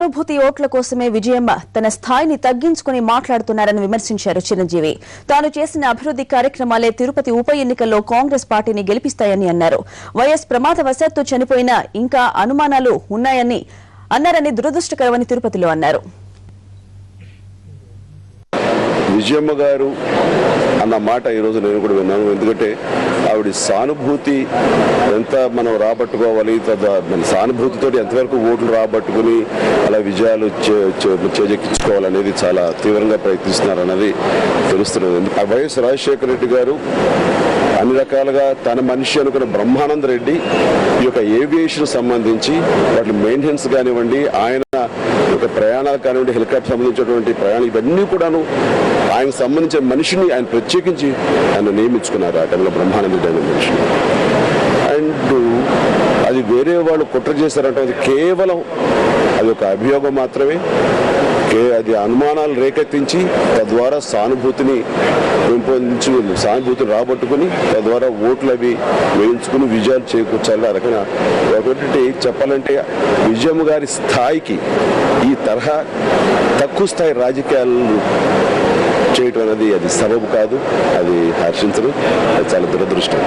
సానుభూతి ఓట్ల కోసమే విజయమ్మ తన స్థాయిని తగ్గించుకుని మాట్లాడుతున్నారని విమర్శించారు చిరంజీవి. తాను చేసిన అభివృద్ధి కార్యక్రమాలే తిరుపతి ఉప ఎన్నికల్లో కాంగ్రెస్ పార్టీని గెలిపిస్తాయని అన్నారు. వైఎస్ ప్రమాదవశాత్తు చనిపోయినా ఇంకా అనుమానాలు అన్నారని దురదృష్టకరమని తిరుపతిలో అన్నారు. విజయమ్మ గారు అన్న మాట ఈరోజు నేను కూడా విన్నాను. ఎందుకంటే ఆవిడ సానుభూతి ఎంత మనం రాబట్టుకోవాలి, మన సానుభూతితో ఎంతవరకు ఓట్లు రాబట్టుకుని అలా విజయాలు చేజెక్కించుకోవాలనేది చాలా తీవ్రంగా ప్రయత్నిస్తున్నారన్నది తెలుస్తున్నది. వైఎస్ రాజశేఖర రెడ్డి గారు అన్ని రకాలుగా తన మనిషి అనుకున్న బ్రహ్మానంద రెడ్డి ఈ యొక్క ఏవియేషన్ సంబంధించి వాటి మెయింటెనెన్స్ కానివ్వండి, ఆయన యొక్క ప్రయాణాలు కానివ్వండి, హెలికాప్టర్ సంబంధించినటువంటి ప్రయాణాలు ఇవన్నీ కూడాను ఆయనకు సంబంధించిన మనిషిని ఆయన ప్రత్యేకించి ఆయన నియమించుకున్నారు. ఆ టైంలో బ్రహ్మానంద రెడ్డి అనే మనిషిని. అండ్ అది వేరే వాళ్ళు కుట్ర చేశారంటే అది కేవలం అది ఒక అభియోగం మాత్రమే. అది అనుమానాలు రేకెత్తించి తద్వారా సానుభూతిని పెంపొందించి సానుభూతిని రాబట్టుకుని తద్వారా ఓట్లు అవి వేయించుకుని విజయాలు చేకూర్చాలి. ఆ రకంగా ఒకటి చెప్పాలంటే విజయమ్మ గారి స్థాయికి ఈ తరహా తక్కువ స్థాయి రాజకీయాలు చేయటం అనేది అది సబబు కాదు, అది హర్షించదు, అది చాలా దురదృష్టం.